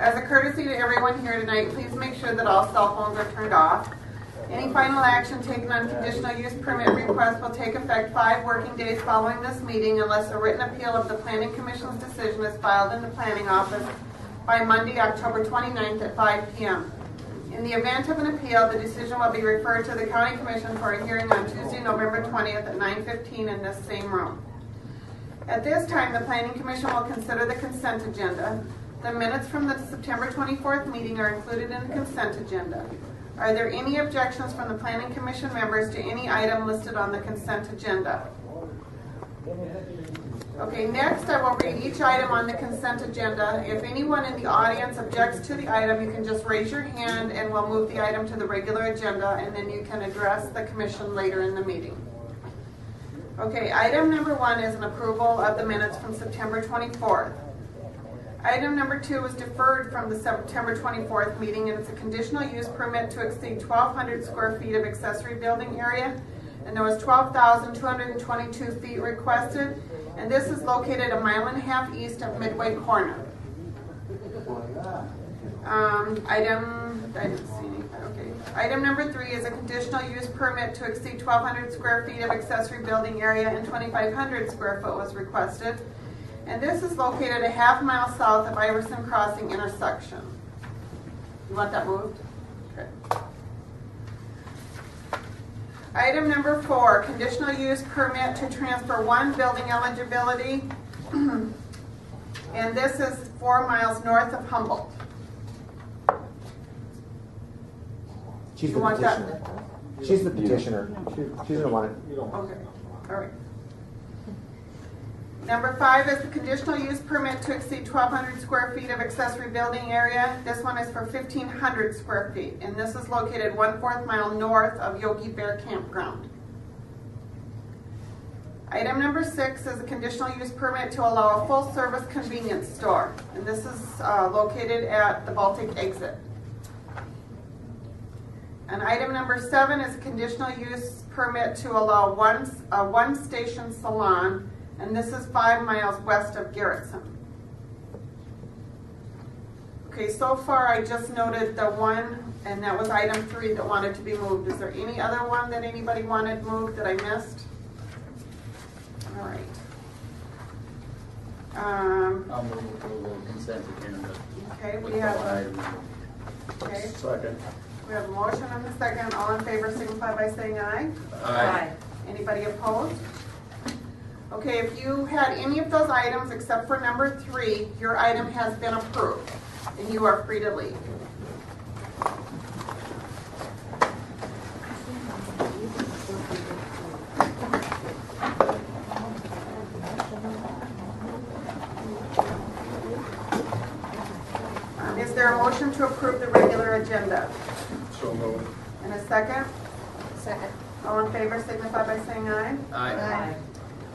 As a courtesy to everyone here tonight, please make sure that all cell phones are turned off. Any final action taken on conditional use permit request will take effect 5 working days following this meeting unless a written appeal of the Planning Commission's decision is filed in the Planning Office by Monday, October 29th at 5 p.m. In the event of an appeal, the decision will be referred to the County Commission for a hearing on Tuesday, November 20th at 9:15 in this same room. At this time, the Planning Commission will consider the consent agenda. The minutes from the September 24th meeting are included in the consent agenda. Are there any objections from the Planning Commission members to any item listed on the consent agenda? Okay, next I will read each item on the consent agenda. If anyone in the audience objects to the item, you can just raise your hand and we'll move the item to the regular agenda, and then you can address the commission later in the meeting. Okay, item number 1 is an approval of the minutes from September 24th. Item number 2 was deferred from the September 24th meeting, and it's a conditional use permit to exceed 1,200 square feet of accessory building area, and there was 12,222 feet requested, and this is located 1.5 miles east of Midway Corner. Item number 3 is a conditional use permit to exceed 1,200 square feet of accessory building area, and 2,500 square foot was requested. And this is located 1/2 mile south of Iverson Crossing intersection. You want that moved? Okay. Item number 4, conditional use permit to transfer 1 building eligibility. And this is 4 miles north of Humboldt. She's the petitioner. She's the petitioner. She's going to want it. Okay. All right. Number 5 is the conditional use permit to exceed 1,200 square feet of accessory building area. This one is for 1,500 square feet, and this is located 1/4 mile north of Yogi Bear Campground. Item number 6 is a conditional use permit to allow a full-service convenience store, and this is located at the Baltic exit. And item number 7 is a conditional use permit to allow a one-station salon, and this is 5 miles west of Garrettson. Okay, so far I just noted the one, and that was item 3 that wanted to be moved. Is there any other one that anybody wanted moved that I missed? All right. I'll move approval of consent agenda. Okay, we have okay. Second. We have a motion and a second. All in favor signify by saying aye. Aye. Anybody opposed? Okay, if you had any of those items except for number 3, your item has been approved, and you are free to leave. Is there a motion to approve the regular agenda? So moved. And a second? Second. All in favor signify by saying aye. Aye.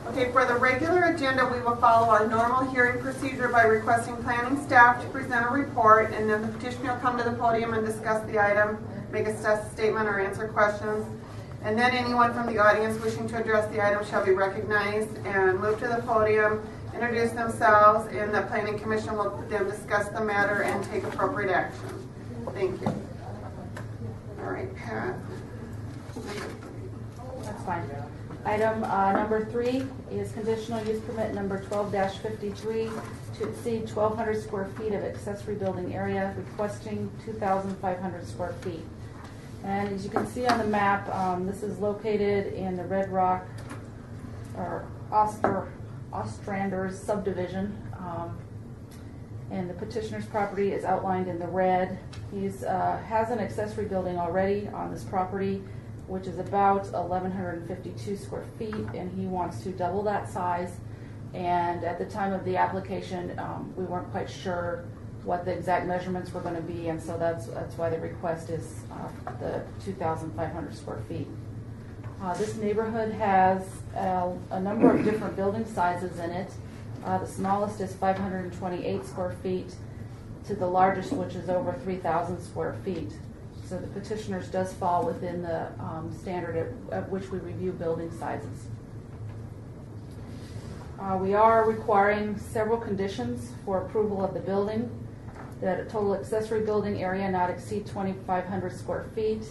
Okay, for the regular agenda, we will follow our normal hearing procedure by requesting planning staff to present a report, and then the petitioner will come to the podium and discuss the item, make a statement or answer questions. And then anyone from the audience wishing to address the item shall be recognized and move to the podium, introduce themselves, and the Planning Commission will then discuss the matter and take appropriate action. Thank you. All right, Pat. That's fine. Item number 3 is conditional use permit number 12-53 to exceed 1,200 square feet of accessory building area, requesting 2,500 square feet. And as you can see on the map, this is located in the Red Rock or Ostranders subdivision, and the petitioner's property is outlined in the red. He has an accessory building already on this property, which is about 1,152 square feet, and he wants to double that size. And at the time of the application, we weren't quite sure what the exact measurements were going to be, and so that's why the request is the 2,500 square feet. This neighborhood has a number of different building sizes in it. The smallest is 528 square feet to the largest, which is over 3,000 square feet. So the petitioners does fall within the standard at which we review building sizes. We are requiring several conditions for approval of the building. that a total accessory building area not exceed 2,500 square feet,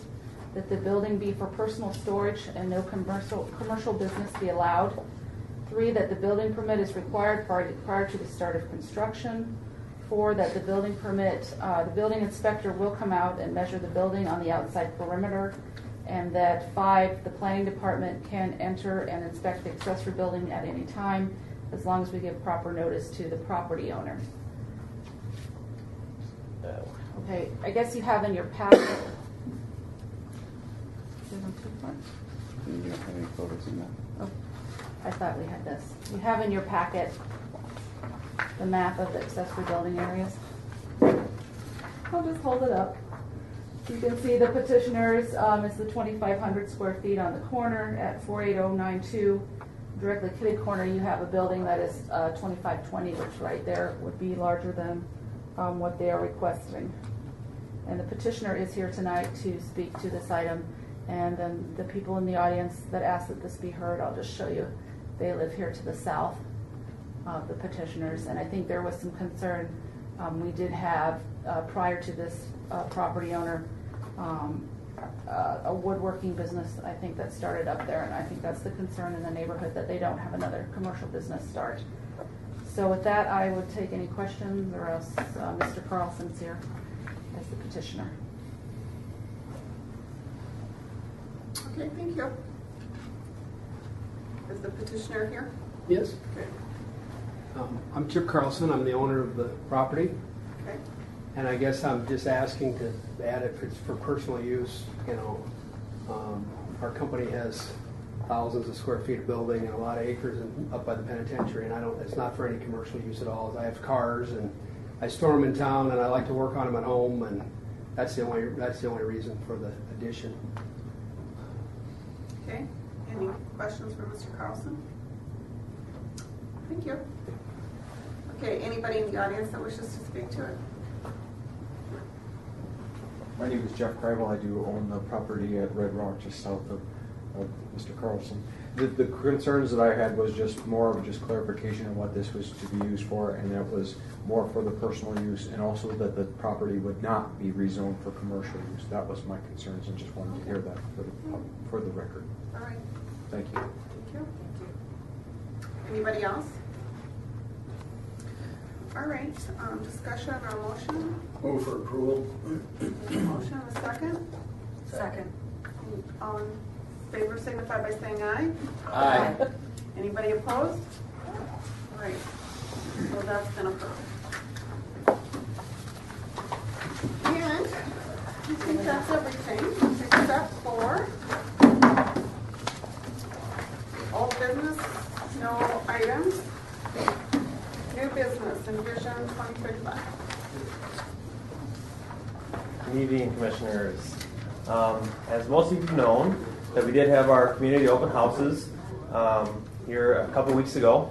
that the building be for personal storage and no commercial business be allowed. 3, that the building permit is required prior to the start of construction. 4, that the building inspector will come out and measure the building on the outside perimeter. And that 5, the planning department can enter and inspect the accessory building at any time, as long as we give proper notice to the property owner. Okay, I guess you have in your packet. Oh, I thought we had this. You have in your packet the map of the accessory building areas. I'll just hold it up. You can see the petitioners, it's the 2,500 square feet on the corner at 48092. Directly kitty corner, you have a building that is 2520, which right there would be larger than what they are requesting. And the petitioner is here tonight to speak to this item. And then the people in the audience that asked that this be heard, I'll just show you. They live here to the south of the petitioners. And I think there was some concern. We did have, prior to this property owner, a woodworking business, I think, that started up there. And I think that's the concern in the neighborhood, that they don't have another commercial business start. So with that, I would take any questions, or else Mr. Carlson's here as the petitioner. Okay, thank you. Is the petitioner here? Yes. Okay. I'm Chip Carlson. I'm the owner of the property. Okay. And I guess I'm just asking to add if it's for personal use. Our company has thousands of square feet of building and a lot of acres up by the penitentiary, and it's not for any commercial use at all. I have cars and I store them in town, and I like to work on them at home, and that's the only reason for the addition. Okay. Any questions for Mr. Carlson? Thank you. Okay, anybody in the audience that wishes to speak to it? My name is Jeff Kreibel. I do own the property at Red Rock, just south of Mr. Carlson. The concerns that I had was just more of just clarification of what this was to be used for, and that was more for the personal use, and also that the property would not be rezoned for commercial use. That was my concerns, and just wanted to hear that for the record. All right. Thank you. Thank you. Anybody else? All right, discussion or motion? Move for approval. Motion, a second? Second. All in favor signify by saying aye. Aye. Anybody opposed? All right, so that's been approved. And I think that's everything except for old business, no items. New business, Envision 2035. Good evening, Commissioners. As most of you have known, that we did have our community open houses here a couple weeks ago.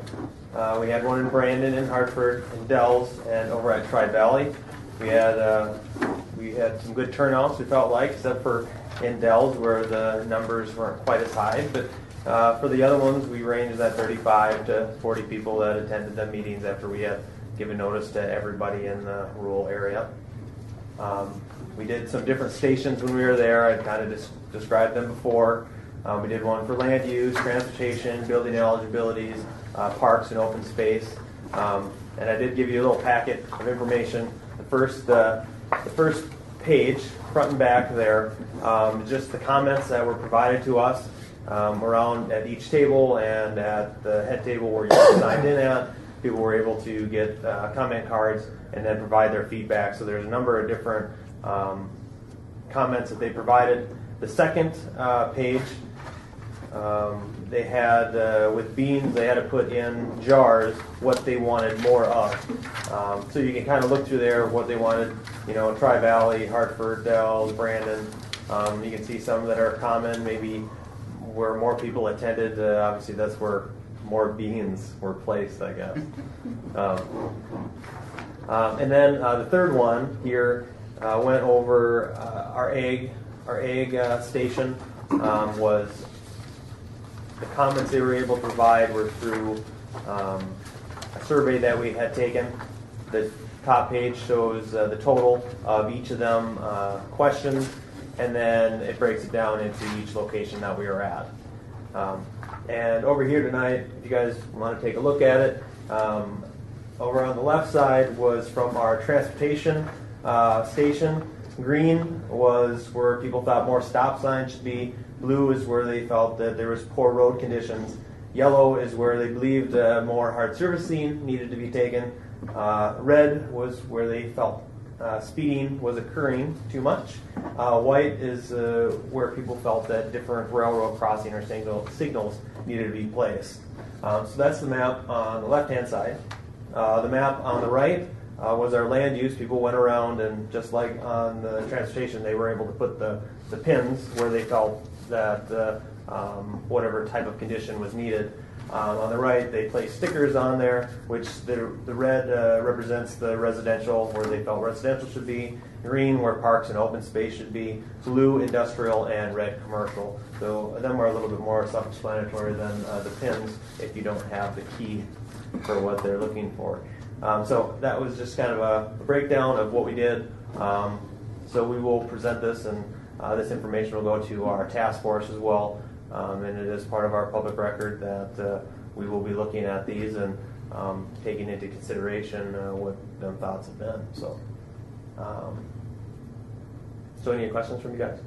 We had one in Brandon, in Hartford, in Dells, and over at Tri-Valley. We had some good turnouts, we felt like, except for in Dells, where the numbers weren't quite as high. But for the other ones, we ranged at 35 to 40 people that attended the meetings after we had given notice to everybody in the rural area. We did some different stations when we were there. I kind of described them before. We did one for land use, transportation, building eligibilities, parks and open space. And I did give you a little packet of information. The first page, front and back there, just the comments that were provided to us around at each table, and at the head table where you signed in at. People were able to get comment cards and then provide their feedback. So there's a number of different comments that they provided. The second page, they had, with beans, they had to put in jars what they wanted more of. So you can kind of look through there what they wanted, Tri-Valley, Hartford, Dells, Brandon. You can see some that are common, maybe where more people attended. Obviously, that's where more beans were placed, I guess. And then the third one here went over our egg station. Was the comments they were able to provide were through a survey that we had taken. The top page shows the total of each of them questioned, and then it breaks it down into each location that we are at. And over here tonight, if you guys want to take a look at it, over on the left side was from our transportation station. Green was where people thought more stop signs should be. Blue is where they felt that there was poor road conditions. Yellow is where they believed more hard surfacing needed to be taken. Red was where they felt speeding was occurring too much. White is where people felt that different railroad crossing or signals needed to be placed. So that's the map on the left-hand side. The map on the right was our land use. People went around and just like on the transportation, they were able to put the pins where they felt that whatever type of condition was needed. On the right, they placed stickers on there, which the red represents the residential, where they felt residential should be, green, where parks and open space should be, blue, industrial, and red, commercial. So them are a little bit more self-explanatory than the pins if you don't have the key for what they're looking for. So that was just kind of a breakdown of what we did. So we will present this, and this information will go to our task force as well. And it is part of our public record that we will be looking at these and taking into consideration what them thoughts have been. So, so any questions from you guys?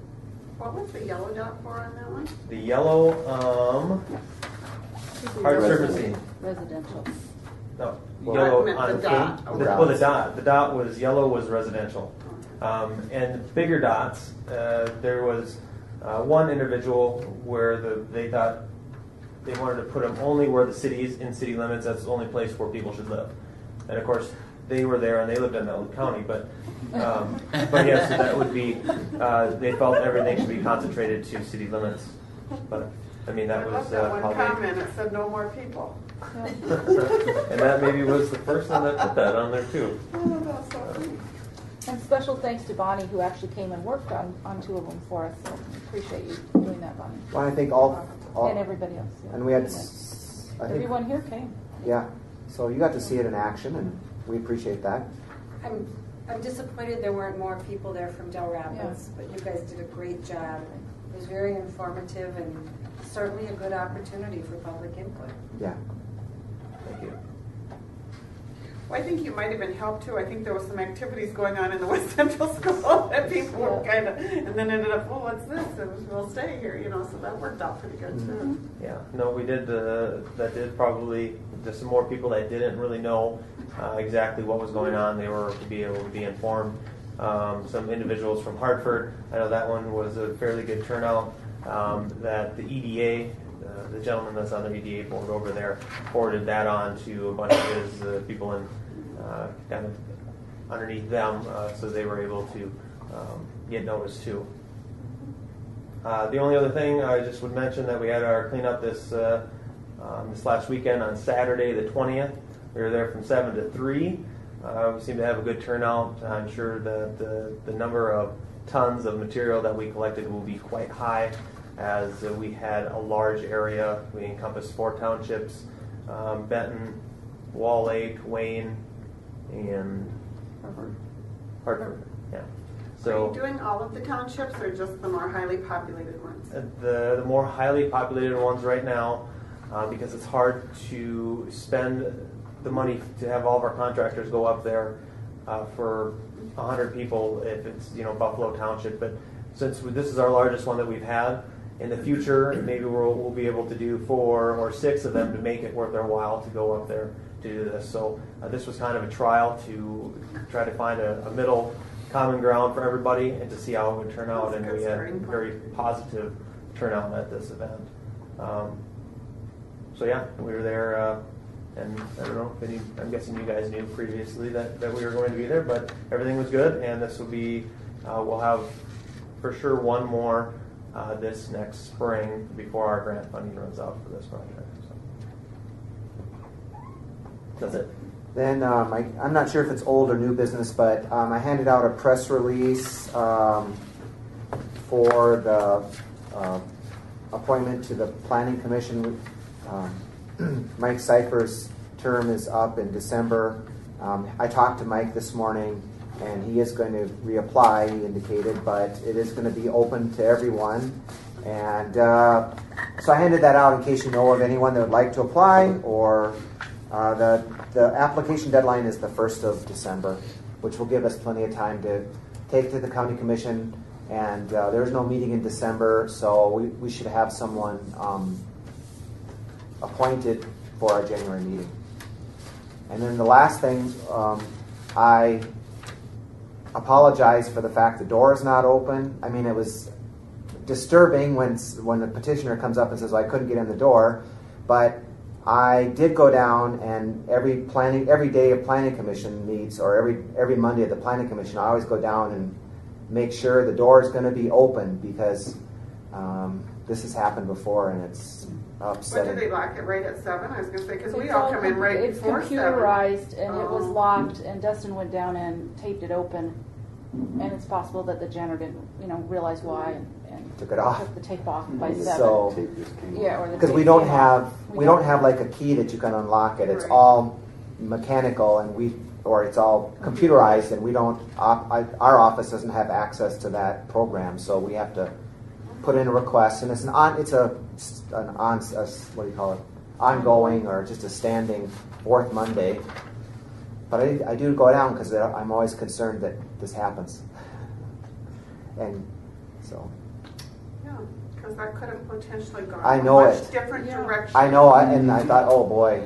What was the yellow dot for on that one? The yellow, hard surfacing. Residential. No, Well, yellow I meant on the dot. pink. Well, the dot was yellow was residential, and the bigger dots. There was one individual where they thought they wanted to put them only where the cities in city limits. That's the only place where people should live, and of course they were there and they lived in Elwood County. But yes, so that would be. They felt everything should be concentrated to city limits, but. I mean, that I was love that one how comment. It said no more people. and that maybe was the person that put that on there too. Oh, that's so funny. And special thanks to Bonnie, who actually came and worked on two of them for us. So we appreciate you doing that, Bonnie. Well, I think all And everybody else. Yeah. and we had, And I think, everyone here came. yeah. So you got to see it in action, and we appreciate that. I'm disappointed there weren't more people there from Del Rapids, but you guys did a great job. It was very informative and certainly a good opportunity for public input. Yeah. Thank you. Well, I think you might have been helped too. I think there was some activities going on in the West Central School that people were kind of, and then ended up, well, what's this? And we'll stay here, you know. So that worked out pretty good too. Yeah, no, we did. That did probably just some more people that didn't really know exactly what was going on. They were to be able to be informed. Some individuals from Hartford. I know that one was a fairly good turnout. That the EDA, the gentleman that's on the EDA board over there, forwarded that on to a bunch of his people in kind of underneath them, so they were able to get noticed too. The only other thing I just would mention that we had our cleanup this last weekend on Saturday the 20th. We were there from 7 to 3. We seemed to have a good turnout. I'm sure that the number of tons of material that we collected will be quite high, as we had a large area. We encompassed 4 townships, Benton, Wall Lake, Wayne, and Hartford. Yeah. So Are you doing all of the townships or just the more highly populated ones? the more highly populated ones right now, because it's hard to spend the money to have all of our contractors go up there for 100 people if it's Buffalo Township. But since this is our largest one that we've had, in the future maybe we'll be able to do 4 or 6 of them to make it worth their while to go up there to do this. So this was kind of a trial to try to find a middle common ground for everybody and to see how it would turn out. And we had very positive turnout at this event. So yeah, we were there. And I don't know if I'm guessing you guys knew previously that we were going to be there, but everything was good, and this will be, we'll have for sure one more this next spring before our grant funding runs out for this project. So. That's it. Then I'm not sure if it's old or new business, but I handed out a press release for the appointment to the Planning Commission. Mike Cypher's term is up in December, I talked to Mike this morning, and he is going to reapply, he indicated, but it is going to be open to everyone. And so I handed that out in case you know of anyone that would like to apply, or the application deadline is the 1st of December, which will give us plenty of time to take to the county commission. And there's no meeting in December, so we should have someone appointed for our January meeting. And then the last thing, I apologize for the fact the door is not open. I mean, it was disturbing when the petitioner comes up and says, well, I couldn't get in the door, but I did go down, and every day a planning commission meets, or every Monday at the planning commission, I always go down and make sure the door is going to be open, because this has happened before and it's What, upsetting. did they lock it right at 7? I was going to say, because we all come in right It's before 7. computerized, and it was Oh. locked, and Dustin went down and taped it open, and it's possible that the janitor didn't, realize why, and Took it off. took the tape off by 7. So, Yeah, or the because tape we don't came off. have we don't have like a key that you can unlock it. It's Right. all mechanical, and it's all computerized, and we don't. Our office doesn't have access to that program, so we have to put in a request, and it's ongoing, or just a standing fourth Monday. But I do go down because I'm always concerned that this happens, and so. Yeah, because that could have potentially gone I know a much it. different Yeah. direction. I know, and I thought, oh boy,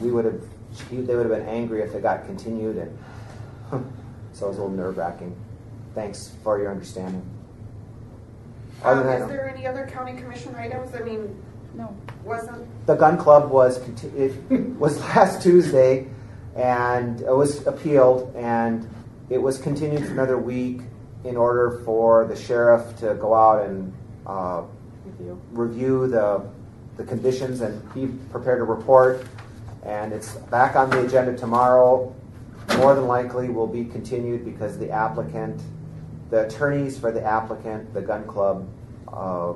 they would have been angry if it got continued, and so it was a little nerve-wracking. Thanks for your understanding. Other than Is that, there any other county commission items? I mean, No. wasn't, the gun club was last Tuesday, and it was appealed, and it was continued for another week in order for the sheriff to go out and review the conditions and he prepared a report, and it's back on the agenda tomorrow. More than likely will be continued because the attorneys for the applicant, the gun club,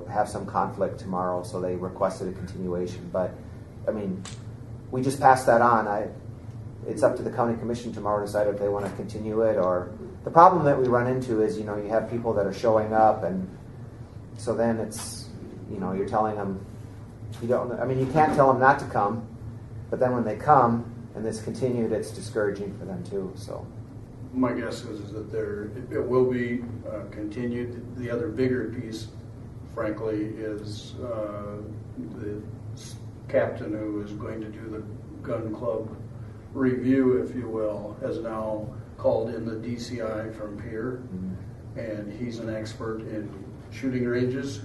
have some conflict tomorrow, so they requested a continuation. But I mean, we just passed that on. It's up to the county commission tomorrow to decide if they want to continue it, or the problem that we run into is, you have people that are showing up, and so then it's, you're telling them, you can't tell them not to come, but then when they come and it's continued, it's discouraging for them too, so. My guess is that it will be continued. The other bigger piece, frankly, is the captain who is going to do the gun club review, if you will, has now called in the DCI from Pier, and he's an expert in shooting ranges,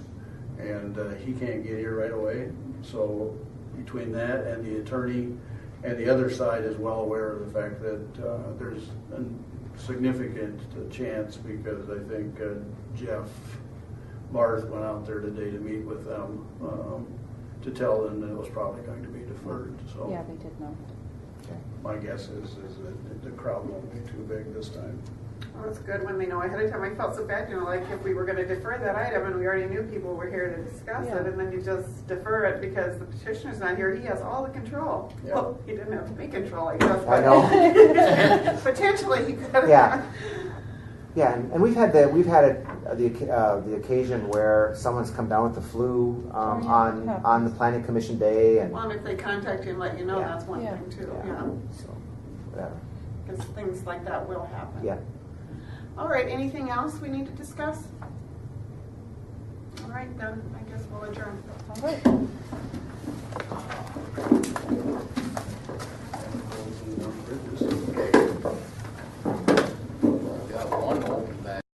and he can't get here right away. So between that and the attorney, and the other side is well aware of the fact that there's a significant chance, because I think Jeff Barth went out there today to meet with them to tell them that it was probably going to be deferred. So Yeah, they did know. my guess is that the crowd won't be too big this time. well, it's good when they know ahead of time. I felt so bad, like if we were going to defer that item and we already knew people were here to discuss Yeah. it, and then you just defer it because the petitioner's not here. He has all the control. Yeah. Well, he didn't have any control, I guess. I but know. potentially he could have. Yeah. Yeah, and we've had the occasion where someone's come down with the flu on the planning commission day, and Well, and if they contact you and let you know, Yeah. that's one Yeah. thing too. Yeah. Yeah. so whatever. Because things like that will happen. Yeah. All right, anything else we need to discuss? All right, then I guess we'll adjourn. All right.